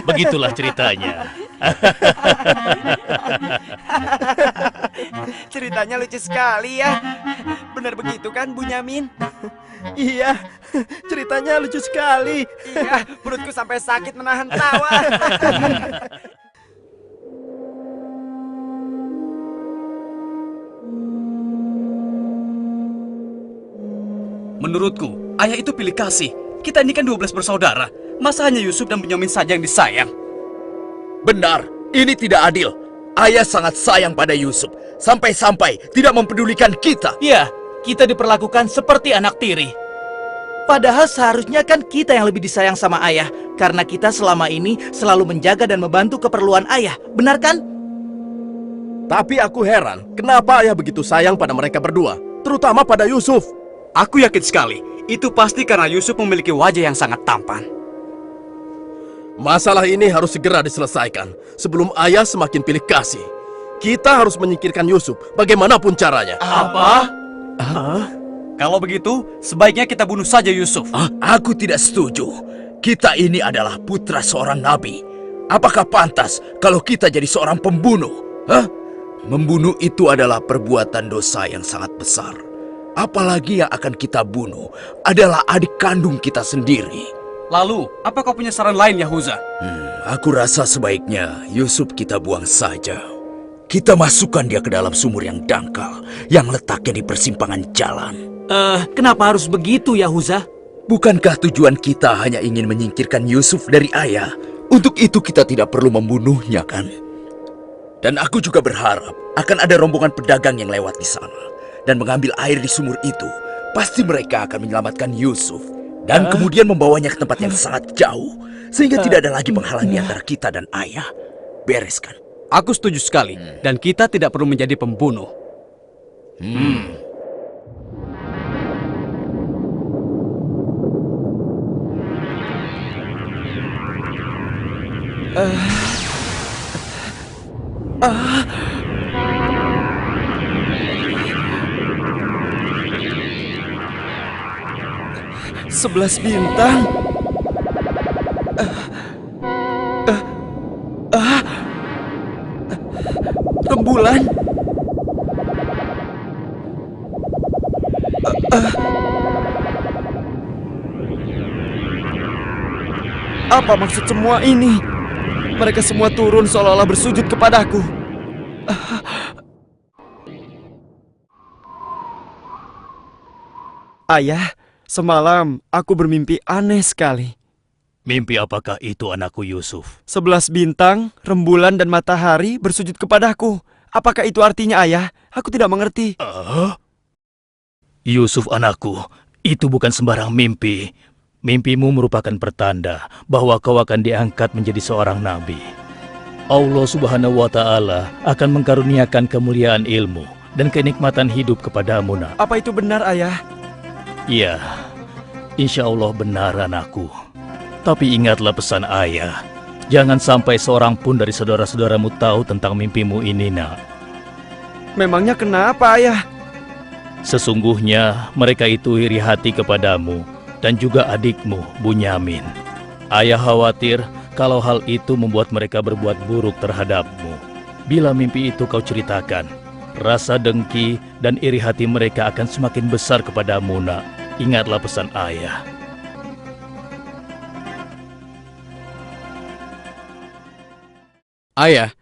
Begitulah ceritanya. Ceritanya lucu sekali ya. Benar begitu kan, Bunyamin? Iya, ceritanya lucu sekali. Iya, perutku sampai sakit menahan tawa. Menurutku, ayah itu pilih kasih. Kita ini kan 12 bersaudara. Masa hanya Yusuf dan Bunyamin saja yang disayang? Benar, ini tidak adil. Ayah sangat sayang pada Yusuf, sampai-sampai tidak mempedulikan kita. Iya, kita diperlakukan seperti anak tiri. Padahal seharusnya kan kita yang lebih disayang sama ayah, karena kita selama ini selalu menjaga dan membantu keperluan ayah. Benar kan? Tapi aku heran, kenapa ayah begitu sayang pada mereka berdua, terutama pada Yusuf. Aku yakin sekali, itu pasti karena Yusuf memiliki wajah yang sangat tampan. Masalah ini harus segera diselesaikan sebelum ayah semakin pilih kasih. Kita harus menyingkirkan Yusuf bagaimanapun caranya. Apa? Kalau begitu, sebaiknya kita bunuh saja Yusuf. Aku tidak setuju. Kita ini adalah putra seorang nabi. Apakah pantas kalau kita jadi seorang pembunuh? Membunuh itu adalah perbuatan dosa yang sangat besar. Apalagi yang akan kita bunuh adalah adik kandung kita sendiri. Lalu, apa kau punya saran lain, Yahuza? Aku rasa sebaiknya Yusuf kita buang saja. Kita masukkan dia ke dalam sumur yang dangkal, yang letaknya di persimpangan jalan. Kenapa harus begitu, Yahuza? Bukankah tujuan kita hanya ingin menyingkirkan Yusuf dari ayah? Untuk itu kita tidak perlu membunuhnya, kan? Dan aku juga berharap akan ada rombongan pedagang yang lewat di sana dan mengambil air di sumur itu. Pasti mereka akan menyelamatkan Yusuf dan kemudian membawanya ke tempat yang sangat jauh, sehingga tidak ada lagi penghalang di antara kita dan ayah. Beres kan? Aku setuju sekali, dan kita tidak perlu menjadi pembunuh. Sebelas bintang. Rembulan. Apa maksud semua ini? Mereka semua turun seolah-olah bersujud kepadaku. Ayah, semalam aku bermimpi aneh sekali. Mimpi apakah itu, anakku Yusuf? 11 bintang, rembulan, dan matahari bersujud kepadaku. Apakah itu artinya, ayah? Aku tidak mengerti. Yusuf anakku, itu bukan sembarang mimpi. Mimpimu merupakan pertanda bahwa kau akan diangkat menjadi seorang nabi. Allah Subhanahu wa Ta'ala akan mengkaruniakan kemuliaan ilmu dan kenikmatan hidup kepadamu, nak. Apa itu benar, ayah? Iya, insya Allah benar, anakku. Tapi ingatlah pesan ayah. Jangan sampai seorang pun dari saudara-saudaramu tahu tentang mimpimu ini, nak. Memangnya kenapa, ayah? Sesungguhnya mereka itu iri hati kepadamu dan juga adikmu, Bunyamin. Ayah khawatir kalau hal itu membuat mereka berbuat buruk terhadapmu. Bila mimpi itu kau ceritakan, rasa dengki dan iri hati mereka akan semakin besar kepadamu, nak. Ingatlah pesan ayah. Ayah,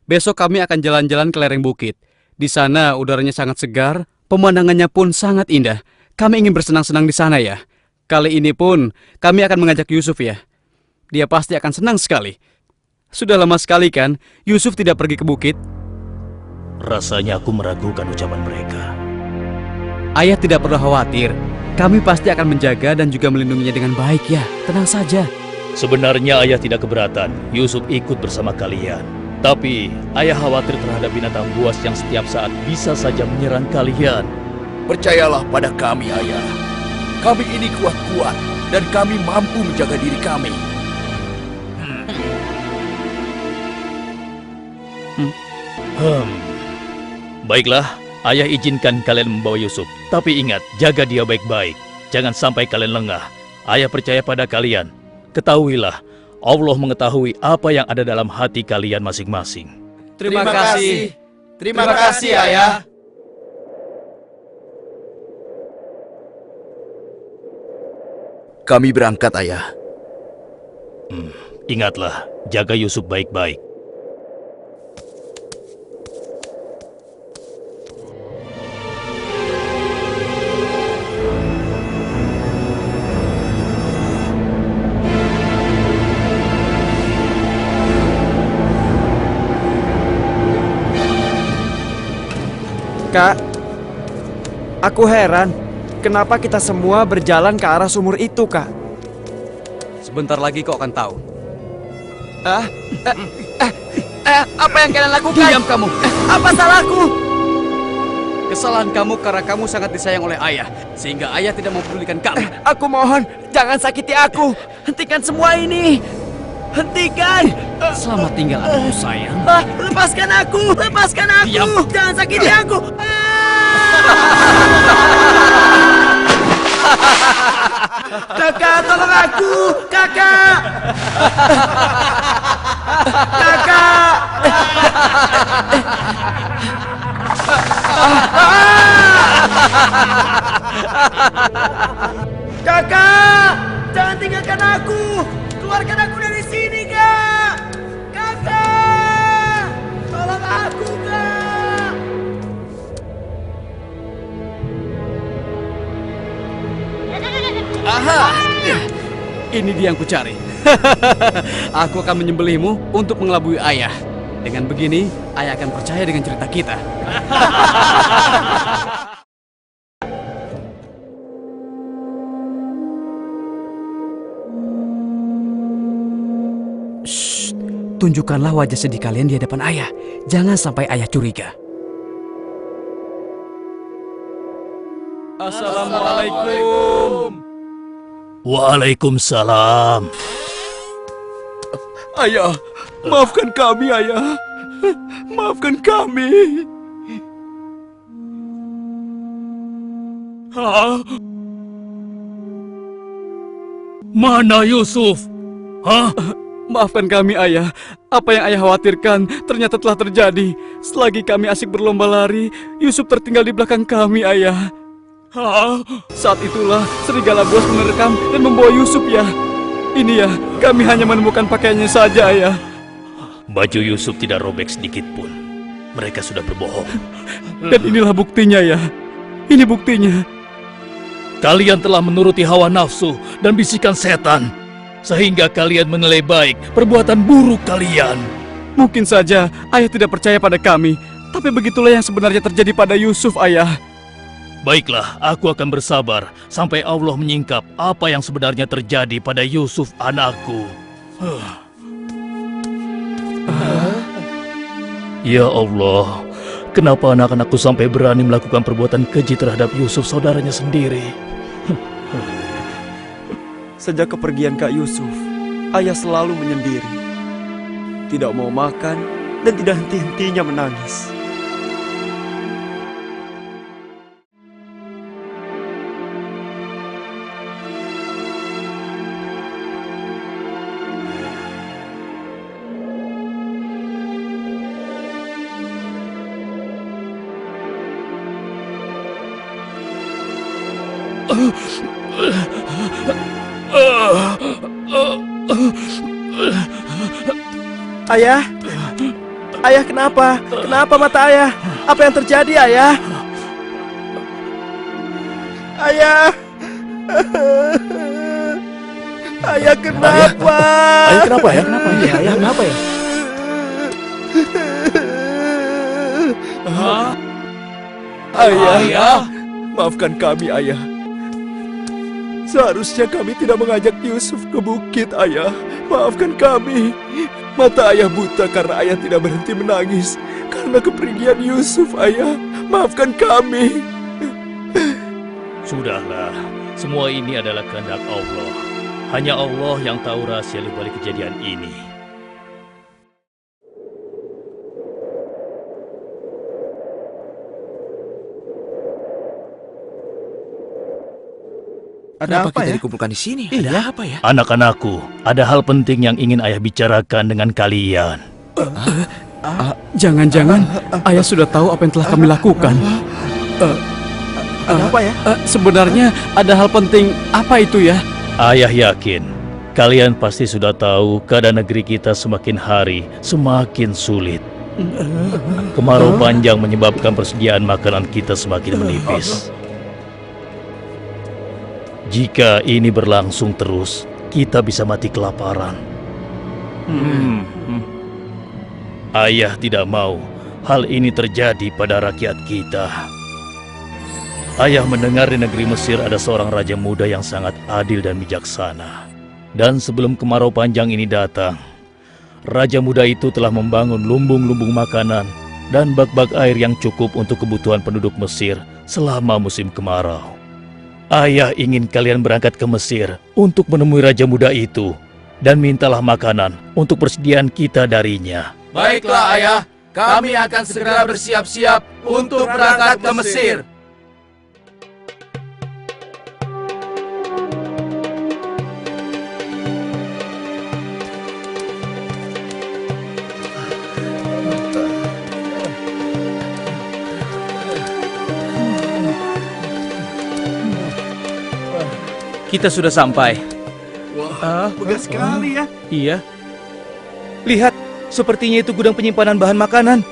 besok kami akan jalan-jalan ke lereng bukit. Di sana udaranya sangat segar, pemandangannya pun sangat indah. Kami ingin bersenang-senang di sana, ya. Kali ini pun kami akan mengajak Yusuf, ya. Dia pasti akan senang sekali. Sudah lama sekali kan Yusuf tidak pergi ke bukit. Rasanya aku meragukan ucapan mereka. Ayah tidak perlu khawatir. Kami pasti akan menjaga dan juga melindunginya dengan baik, ya. Tenang saja. Sebenarnya ayah tidak keberatan Yusuf ikut bersama kalian. Tapi ayah khawatir terhadap binatang buas yang setiap saat bisa saja menyerang kalian. Percayalah pada kami, ayah. Kami ini kuat-kuat dan kami mampu menjaga diri kami. Baiklah, ayah izinkan kalian membawa Yusuf. Tapi ingat, jaga dia baik-baik. Jangan sampai kalian lengah. Ayah percaya pada kalian. Ketahuilah, Allah mengetahui apa yang ada dalam hati kalian masing-masing. Terima kasih. Terima kasih, Ayah. Kami berangkat, Ayah. Ingatlah, jaga Yusuf baik-baik. Kak, aku heran. Kenapa kita semua berjalan ke arah sumur itu, Kak? Sebentar lagi kau akan tahu. Apa yang kalian lakukan? Diam kamu. Apa salahku? Kesalahan kamu karena kamu sangat disayang oleh ayah, sehingga ayah tidak mempedulikan kamu. Aku mohon, jangan sakiti aku. Hentikan semua ini. Hentikan. Selamat tinggal anakku sayang. Lepaskan aku. Lepaskan aku. Diam. Jangan sakiti aku. Kakak, tolong aku. Kakak. Kakak. Kakak, jangan tinggalkan aku. Keluarkan aku dari sini, Kak. Kakak, tolong aku, Kak. Aha! Ini dia yang kucari. Aku akan menyembelihmu untuk mengelabui ayah. Dengan begini, ayah akan percaya dengan cerita kita. Shh, tunjukkanlah wajah sedih kalian di hadapan ayah. Jangan sampai ayah curiga. Assalamualaikum. Waalaikumsalam. Ayah, maafkan kami, Ayah. Maafkan kami. Hah? Mana Yusuf? Hah? Maafkan kami, ayah. Apa yang ayah khawatirkan ternyata telah terjadi. Selagi kami asik berlomba lari, Yusuf tertinggal di belakang kami, ayah. Hah? Saat itulah serigala buas menerkam dan membawa Yusuf, ya. Ini ya, kami hanya menemukan pakaiannya saja, ayah. Baju Yusuf tidak robek sedikit pun. Mereka sudah berbohong. Dan inilah buktinya, ya. Ini buktinya. Kalian telah menuruti hawa nafsu dan bisikan setan, sehingga kalian menilai baik perbuatan buruk kalian. Mungkin saja ayah tidak percaya pada kami, tapi begitulah yang sebenarnya terjadi pada Yusuf, ayah. Baiklah, aku akan bersabar sampai Allah menyingkap apa yang sebenarnya terjadi pada Yusuf anakku. Ya Allah, kenapa anak-anakku sampai berani melakukan perbuatan keji terhadap Yusuf saudaranya sendiri? Sejak kepergian Kak Yusuf, ayah selalu menyendiri. Tidak mau makan dan tidak henti-hentinya menangis. Ayah? Ayah kenapa? Kenapa mata ayah? Apa yang terjadi, ayah? Ayah! Ayah kenapa? Ayah kenapa ya? Kenapa ya? Ayah kenapa ya? Ayah, maafkan kami, ayah. Seharusnya kami tidak mengajak Yusuf ke bukit, ayah. Maafkan kami. Mata ayah buta karena ayah tidak berhenti menangis karena kepergian Yusuf, ayah. Maafkan kami. Sudahlah, semua ini adalah kehendak Allah. Hanya Allah yang tahu rahasia di balik kejadian ini. Kenapa apa kita ya? dikumpulkan di sini? Ada apa ya? Anak-anakku, ada hal penting yang ingin ayah bicarakan dengan kalian. Jangan-jangan ayah sudah tahu apa yang telah kami lakukan. Ada apa ya? Sebenarnya ada hal penting apa itu ya? Ayah yakin, kalian pasti sudah tahu keadaan negeri kita semakin hari semakin sulit. Kemarau panjang menyebabkan persediaan makanan kita semakin menipis. Jika ini berlangsung terus, kita bisa mati kelaparan. Ayah tidak mau hal ini terjadi pada rakyat kita. Ayah mendengar di negeri Mesir ada seorang raja muda yang sangat adil dan bijaksana. Dan sebelum kemarau panjang ini datang, raja muda itu telah membangun lumbung-lumbung makanan dan bak-bak air yang cukup untuk kebutuhan penduduk Mesir selama musim kemarau. Ayah ingin kalian berangkat ke Mesir untuk menemui raja muda itu dan mintalah makanan untuk persediaan kita darinya. Baiklah ayah, kami akan segera bersiap-siap untuk berangkat ke Mesir. Kita sudah sampai. Megah sekali ya. Iya. Lihat, sepertinya itu gudang penyimpanan bahan makanan.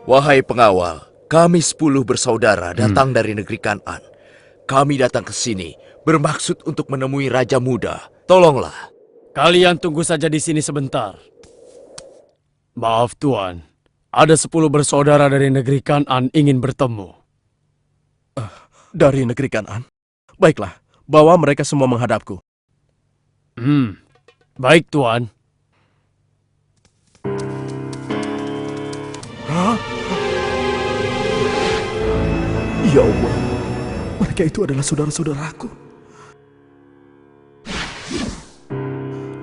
Wahai pengawal, kami 10 bersaudara datang dari negeri Kan'an. Kami datang ke sini bermaksud untuk menemui Raja Muda. Tolonglah. Kalian tunggu saja di sini sebentar. Maaf Tuan, ada 10 bersaudara dari negeri Kan'an ingin bertemu. Dari negeri Kan'an. Baiklah, bawa mereka semua menghadapku. Baik Tuan. Ya Allah, mereka itu adalah saudara-saudaraku.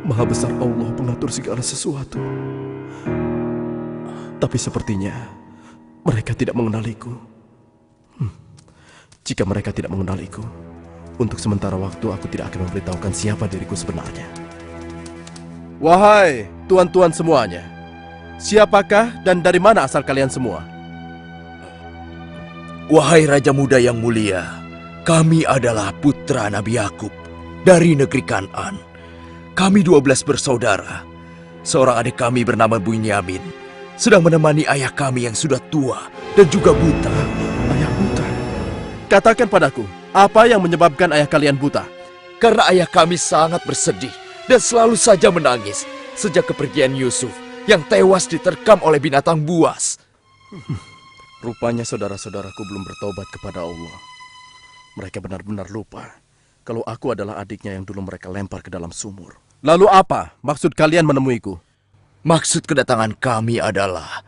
Maha besar Allah pengatur segala sesuatu. Tapi sepertinya mereka tidak mengenaliku. Jika mereka tidak mengenaliku, untuk sementara waktu aku tidak akan memberitahukan siapa diriku sebenarnya. Wahai tuan-tuan semuanya, siapakah dan dari mana asal kalian semua? Wahai Raja Muda yang mulia, kami adalah putra Nabi Yakub dari negeri Kan'an. Kami 12 bersaudara. Seorang adik kami bernama Bunyamin sedang menemani ayah kami yang sudah tua dan juga buta. Ayah buta. Katakan padaku, apa yang menyebabkan ayah kalian buta? Karena ayah kami sangat bersedih dan selalu saja menangis sejak kepergian Yusuf yang tewas diterkam oleh binatang buas. Rupanya saudara-saudaraku belum bertobat kepada Allah. Mereka benar-benar lupa kalau aku adalah adiknya yang dulu mereka lempar ke dalam sumur. Lalu apa maksud kalian menemuiku? Maksud kedatangan kami adalah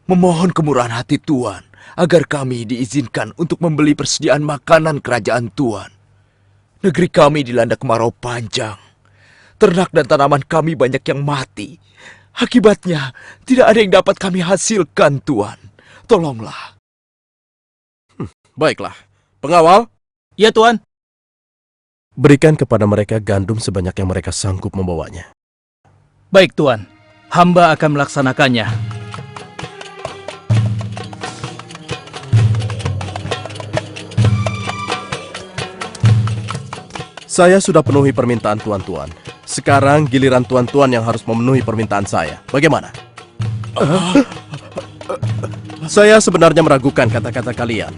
memohon kemurahan hati Tuan agar kami diizinkan untuk membeli persediaan makanan kerajaan Tuan. Negeri kami dilanda kemarau panjang. Ternak dan tanaman kami banyak yang mati. Akibatnya tidak ada yang dapat kami hasilkan, Tuan. Tolonglah. Baiklah, pengawal, Ya Tuan. berikan kepada mereka gandum sebanyak yang mereka sanggup membawanya. Baik Tuan, hamba akan melaksanakannya. Saya sudah penuhi permintaan tuan-tuan. Sekarang giliran tuan-tuan yang harus memenuhi permintaan saya. Bagaimana? Saya sebenarnya meragukan kata-kata kalian.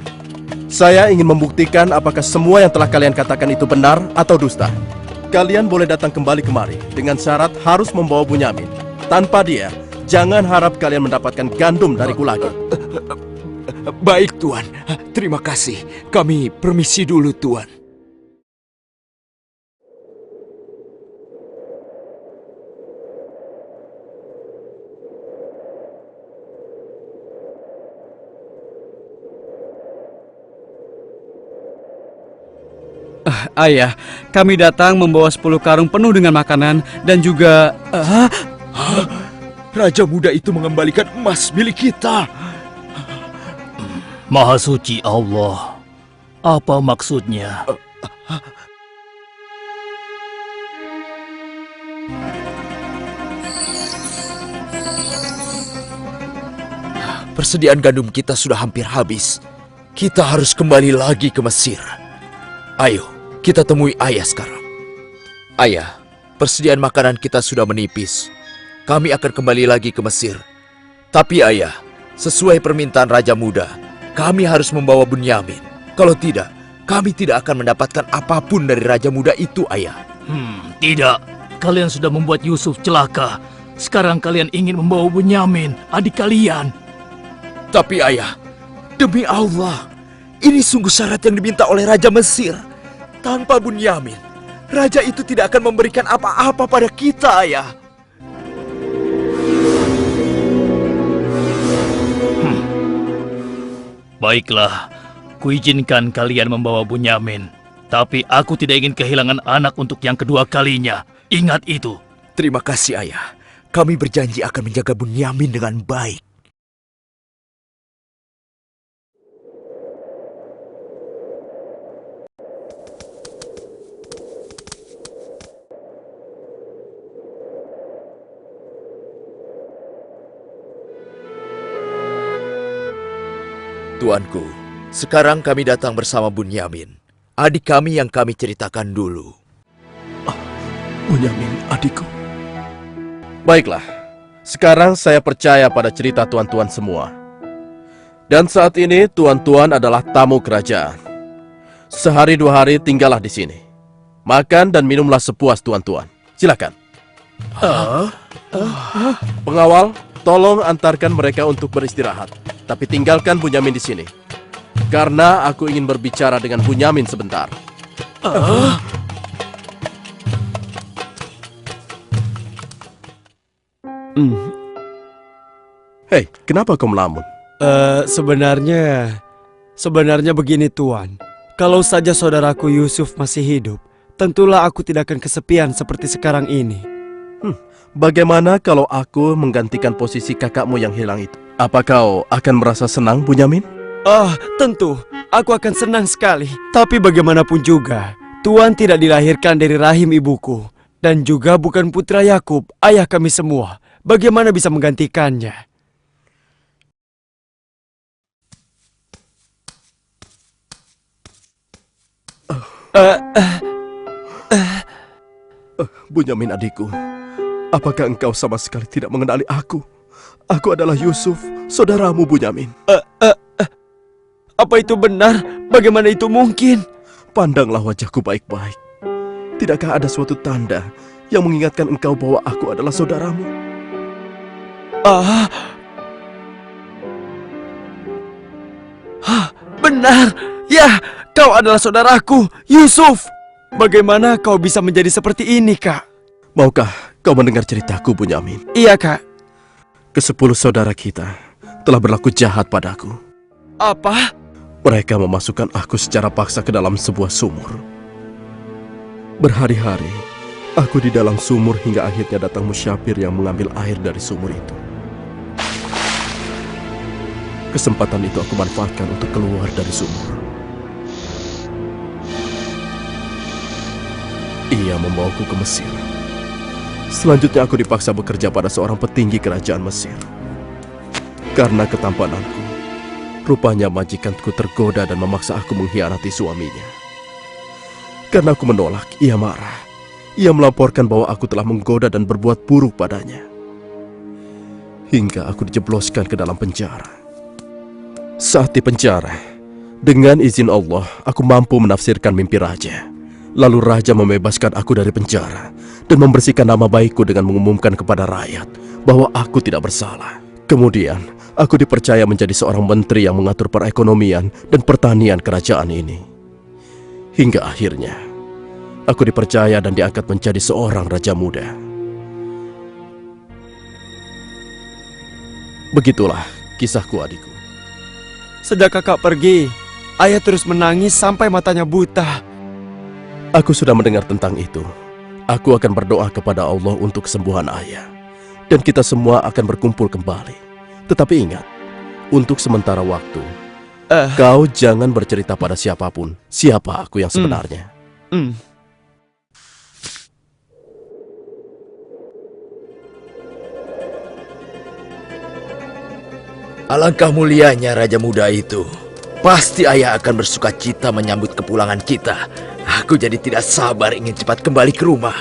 Saya ingin membuktikan apakah semua yang telah kalian katakan itu benar atau dusta. Kalian boleh datang kembali kemari dengan syarat harus membawa Bunyamin. Tanpa dia, jangan harap kalian mendapatkan gandum dariku lagi. Baik, Tuan. Terima kasih. Kami permisi dulu, Tuan. Ayah, kami datang membawa 10 karung penuh dengan makanan dan juga... Raja muda itu mengembalikan emas milik kita. Maha suci Allah. Apa maksudnya? Persediaan gandum kita sudah hampir habis. Kita harus kembali lagi ke Mesir. Ayo, kita temui ayah sekarang. Ayah, persediaan makanan kita sudah menipis. Kami akan kembali lagi ke Mesir. Tapi ayah, sesuai permintaan Raja Muda, kami harus membawa Bunyamin. Kalau tidak, kami tidak akan mendapatkan apapun dari Raja Muda itu, ayah. Tidak. Kalian sudah membuat Yusuf celaka. Sekarang kalian ingin membawa Bunyamin, adik kalian. Tapi ayah, demi Allah, ini sungguh syarat yang diminta oleh Raja Mesir. Tanpa Bunyamin, Raja itu tidak akan memberikan apa-apa pada kita, ayah. Baiklah, kuizinkan kalian membawa Bunyamin. Tapi aku tidak ingin kehilangan anak untuk yang kedua kalinya. Ingat itu. Terima kasih, ayah. Kami berjanji akan menjaga Bunyamin dengan baik. Tuanku, sekarang kami datang bersama Bunyamin, adik kami yang kami ceritakan dulu. Bunyamin, adikku. Baiklah, sekarang saya percaya pada cerita tuan-tuan semua. Dan saat ini tuan-tuan adalah tamu kerajaan. Sehari 2 hari tinggallah di sini. Makan dan minumlah sepuas tuan-tuan. Silakan. Pengawal, tolong antarkan mereka untuk beristirahat. Tapi tinggalkan Bunyamin di sini. Karena aku ingin berbicara dengan Bunyamin sebentar. Hei, kenapa kau melamun? Sebenarnya begini Tuan. Kalau saja saudaraku Yusuf masih hidup, tentulah aku tidak akan kesepian seperti sekarang ini. Bagaimana kalau aku menggantikan posisi kakakmu yang hilang itu? Apa kau akan merasa senang, Bunyamin? Tentu. Aku akan senang sekali. Tapi bagaimanapun juga, Tuan tidak dilahirkan dari rahim ibuku. Dan juga bukan putra Yakub, ayah kami semua. Bagaimana bisa menggantikannya? Bunyamin adikku, apakah engkau sama sekali tidak mengenali aku? Aku adalah Yusuf, saudaramu Bunyamin. Apa itu benar? Bagaimana itu mungkin? Pandanglah wajahku baik-baik. Tidakkah ada suatu tanda yang mengingatkan engkau bahwa aku adalah saudaramu? Benar. Ya, kau adalah saudaraku, Yusuf. Bagaimana kau bisa menjadi seperti ini, Kak? Maukah kau mendengar ceritaku, Bunyamin? Iya, Kak. Ke-10 saudara kita telah berlaku jahat padaku. Apa? Mereka memasukkan aku secara paksa ke dalam sebuah sumur. Berhari-hari, aku di dalam sumur hingga akhirnya datang musyafir yang mengambil air dari sumur itu. Kesempatan itu aku manfaatkan untuk keluar dari sumur. Ia membawaku ke Mesir. Selanjutnya aku dipaksa bekerja pada seorang petinggi kerajaan Mesir. Karena ketampananku, rupanya majikanku tergoda dan memaksa aku mengkhianati suaminya. Karena aku menolak, ia marah. Ia melaporkan bahwa aku telah menggoda dan berbuat buruk padanya. Hingga aku dijebloskan ke dalam penjara. Saat di penjara, dengan izin Allah, aku mampu menafsirkan mimpi raja. Lalu raja membebaskan aku dari penjara dan membersihkan nama baikku dengan mengumumkan kepada rakyat bahwa aku tidak bersalah. Kemudian, aku dipercaya menjadi seorang menteri yang mengatur perekonomian dan pertanian kerajaan ini. Hingga akhirnya, aku dipercaya dan diangkat menjadi seorang raja muda. Begitulah kisahku, adikku. Sejak kakak pergi, ayah terus menangis sampai matanya buta. Aku sudah mendengar tentang itu. Aku akan berdoa kepada Allah untuk kesembuhan ayah. Dan kita semua akan berkumpul kembali. Tetapi ingat, untuk sementara waktu, Kau jangan bercerita pada siapapun siapa aku yang sebenarnya. Alangkah mulianya Raja Muda itu. Pasti ayah akan bersuka cita menyambut kepulangan kita. Aku jadi tidak sabar ingin cepat kembali ke rumah.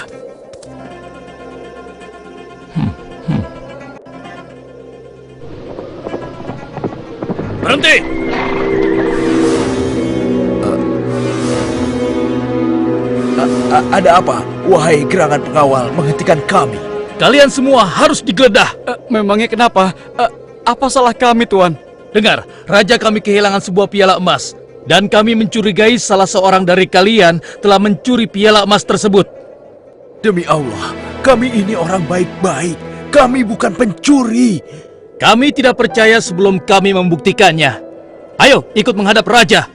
Berhenti! Ada apa? Wahai gerangan pengawal menghentikan kami. Kalian semua harus digeledah. Memangnya kenapa? Apa salah kami, Tuan? Dengar, raja kami kehilangan sebuah piala emas. Dan kami mencurigai salah seorang dari kalian telah mencuri piala emas tersebut. Demi Allah, kami ini orang baik-baik. Kami bukan pencuri. Kami tidak percaya sebelum kami membuktikannya. Ayo, ikut menghadap raja.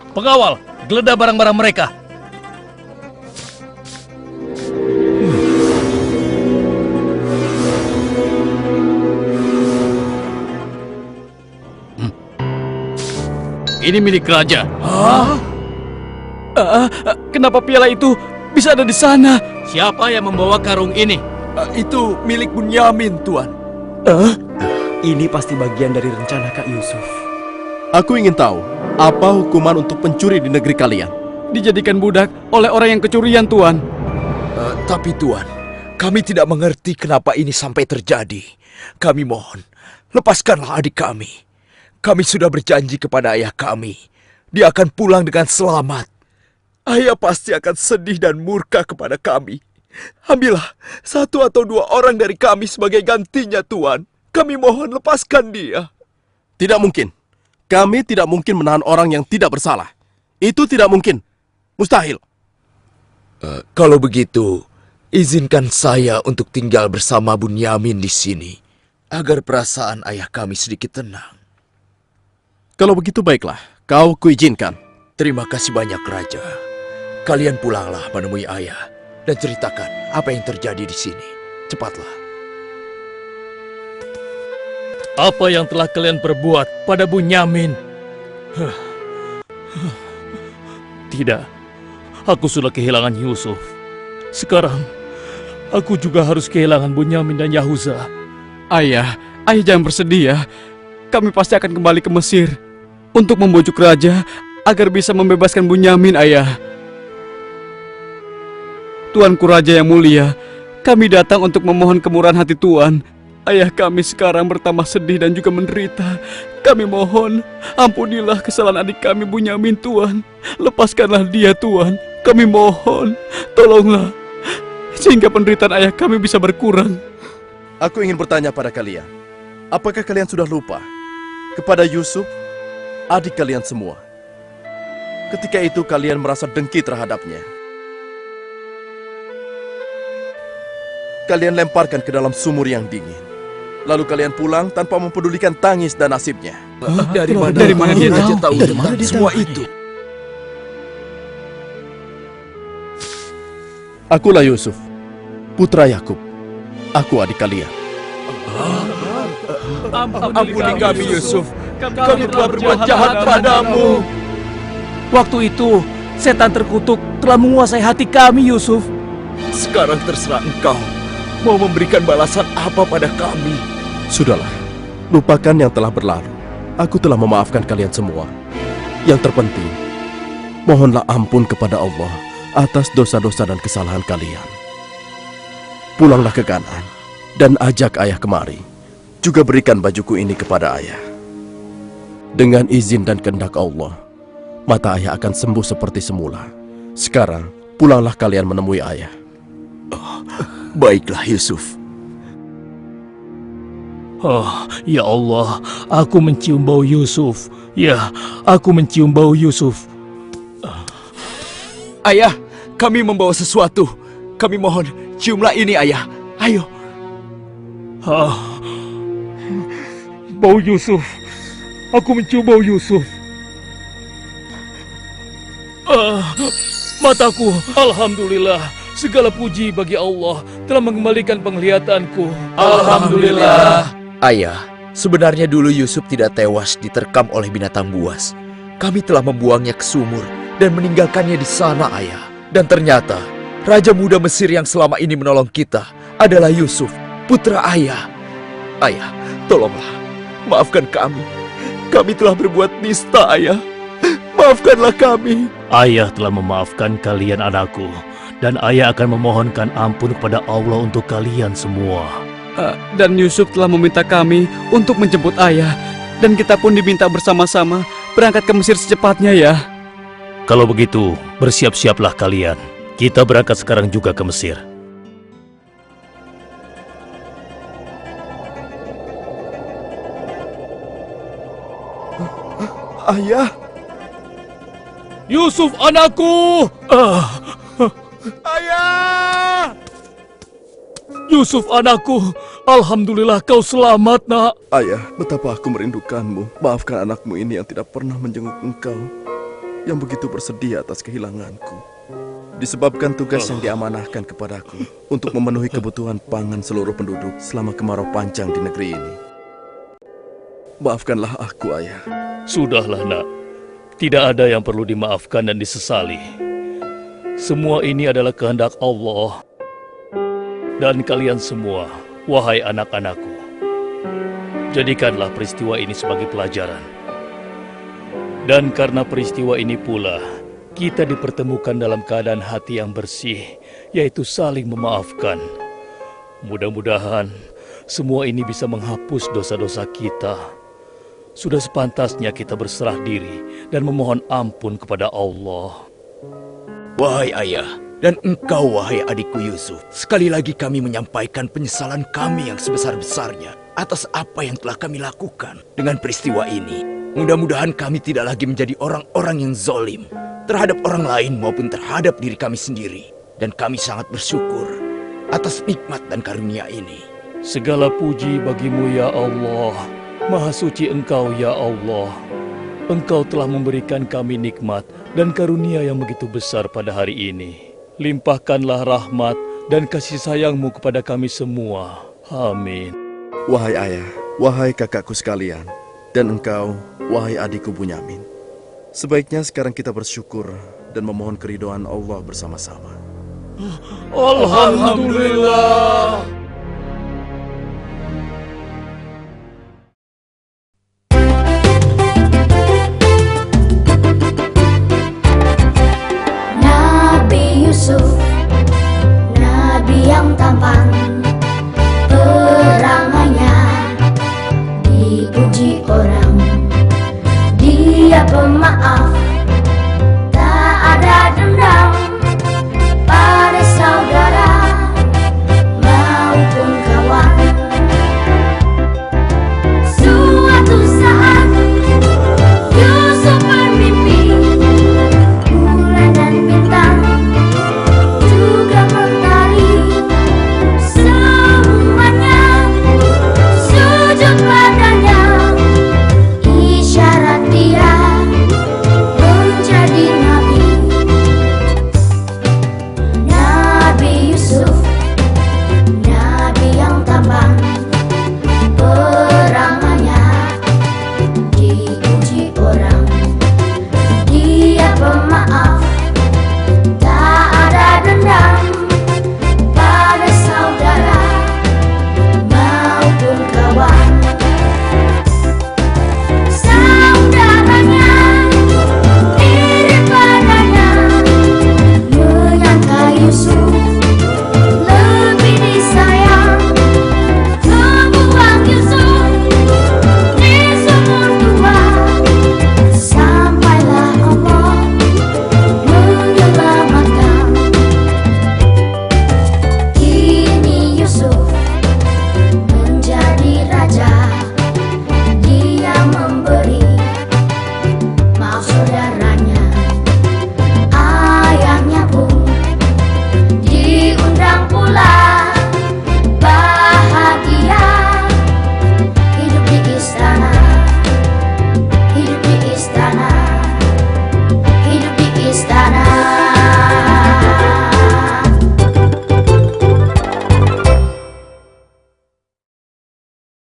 Pengawal, geledah barang-barang mereka. Ini milik raja. Kenapa piala itu bisa ada di sana? Siapa yang membawa karung ini? Itu milik Bunyamin, Tuan. Ini pasti bagian dari rencana Kak Yusuf. Aku ingin tahu apa hukuman untuk pencuri di negeri kalian. Dijadikan budak oleh orang yang kecurian, Tuan. Tapi Tuan, kami tidak mengerti kenapa ini sampai terjadi. Kami mohon, lepaskanlah adik kami. Kami sudah berjanji kepada ayah kami. Dia akan pulang dengan selamat. Ayah pasti akan sedih dan murka kepada kami. Ambillah 1 atau 2 orang dari kami sebagai gantinya, Tuan. Kami mohon lepaskan dia. Tidak mungkin. Kami tidak mungkin menahan orang yang tidak bersalah. Itu tidak mungkin. Mustahil. Kalau begitu, izinkan saya untuk tinggal bersama Bunyamin di sini. Agar perasaan ayah kami sedikit tenang. Kalau begitu baiklah, kau kuizinkan. Terima kasih banyak, Raja. Kalian pulanglah menemui ayah dan ceritakan apa yang terjadi di sini. Cepatlah. Apa yang telah kalian perbuat pada Bunyamin? Tidak, aku sudah kehilangan Yusuf. Sekarang, aku juga harus kehilangan Bunyamin dan Yahuza. Ayah jangan bersedih ya. Kami pasti akan kembali ke Mesir untuk membujuk raja agar bisa membebaskan Bunyamin, ayah. Tuanku Raja yang mulia, kami datang untuk memohon kemurahan hati Tuan. Ayah kami sekarang bertambah sedih dan juga menderita. Kami mohon, ampunilah kesalahan adik kami Bunyamin, Tuan. Lepaskanlah dia, Tuan. Kami mohon, tolonglah, sehingga penderitaan ayah kami bisa berkurang. Aku ingin bertanya pada kalian. Apakah kalian sudah lupa kepada Yusuf, adik kalian semua? Ketika itu kalian merasa dengki terhadapnya. Kalian lemparkan ke dalam sumur yang dingin. Lalu kalian pulang tanpa mempedulikan tangis dan nasibnya. Dari mana dia tahu tentang semua itu? Akulah Yusuf, putra Yakub. Aku adik kalian. Ampuni kami, Yusuf. Kami telah berbuat jahat padamu. Waktu itu, setan terkutuk telah menguasai hati kami, Yusuf. Sekarang terserah engkau. Mau memberikan balasan apa pada kami? Sudahlah, lupakan yang telah berlalu. Aku telah memaafkan kalian semua. Yang terpenting, mohonlah ampun kepada Allah atas dosa-dosa dan kesalahan kalian. Pulanglah ke Kanaan dan ajak ayah kemari. Juga berikan bajuku ini kepada ayah. Dengan izin dan kehendak Allah, mata ayah akan sembuh seperti semula. Sekarang, pulanglah kalian menemui ayah. Baiklah, Yusuf. Oh, ya Allah, aku mencium bau Yusuf. Ya, aku mencium bau Yusuf. Ayah, kami membawa sesuatu. Kami mohon, ciumlah ini, ayah. Ayo. Bau Yusuf. Aku mencium bau Yusuf. Mataku, alhamdulillah, Segala puji bagi Allah telah mengembalikan penglihatanku. Alhamdulillah. Ayah, sebenarnya dulu Yusuf tidak tewas diterkam oleh binatang buas. Kami telah membuangnya ke sumur dan meninggalkannya di sana, Ayah. Dan ternyata, Raja Muda Mesir yang selama ini menolong kita adalah Yusuf, putra Ayah. Ayah, tolonglah, maafkan kami. Kami telah berbuat nista, Ayah. Maafkanlah kami. Ayah telah memaafkan kalian anakku. Dan ayah akan memohonkan ampun kepada Allah untuk kalian semua. Dan Yusuf telah meminta kami untuk menjemput ayah. Dan kita pun diminta bersama-sama berangkat ke Mesir secepatnya ya. Kalau begitu, bersiap-siaplah kalian. Kita berangkat sekarang juga ke Mesir. Ayah, Yusuf anakku! ayah! Yusuf anakku! Alhamdulillah kau selamat, nak. Ayah, betapa aku merindukanmu. Maafkan anakmu ini yang tidak pernah menjenguk engkau, yang begitu bersedih atas kehilanganku. Disebabkan tugas yang diamanahkan kepadaku untuk memenuhi kebutuhan pangan seluruh penduduk selama kemarau panjang di negeri ini. Maafkanlah aku, Ayah. Sudahlah, nak. Tidak ada yang perlu dimaafkan dan disesali. Semua ini adalah kehendak Allah. Dan kalian semua, wahai anak-anakku, jadikanlah peristiwa ini sebagai pelajaran. Dan karena peristiwa ini pula, kita dipertemukan dalam keadaan hati yang bersih, yaitu saling memaafkan. Mudah-mudahan semua ini bisa menghapus dosa-dosa kita. Sudah sepantasnya kita berserah diri dan memohon ampun kepada Allah. Wahai ayah, dan engkau wahai adikku Yusuf, sekali lagi kami menyampaikan penyesalan kami yang sebesar-besarnya atas apa yang telah kami lakukan dengan peristiwa ini. Mudah-mudahan kami tidak lagi menjadi orang-orang yang zalim terhadap orang lain maupun terhadap diri kami sendiri. Dan kami sangat bersyukur atas nikmat dan karunia ini. Segala puji bagimu ya Allah. Maha suci Engkau ya Allah. Engkau telah memberikan kami nikmat dan karunia yang begitu besar pada hari ini. Limpahkanlah rahmat dan kasih sayang-Mu kepada kami semua. Amin. Wahai ayah, wahai kakakku sekalian, dan engkau, wahai adikku Bunyamin. Sebaiknya sekarang kita bersyukur dan memohon keridhaan Allah bersama-sama. Alhamdulillah.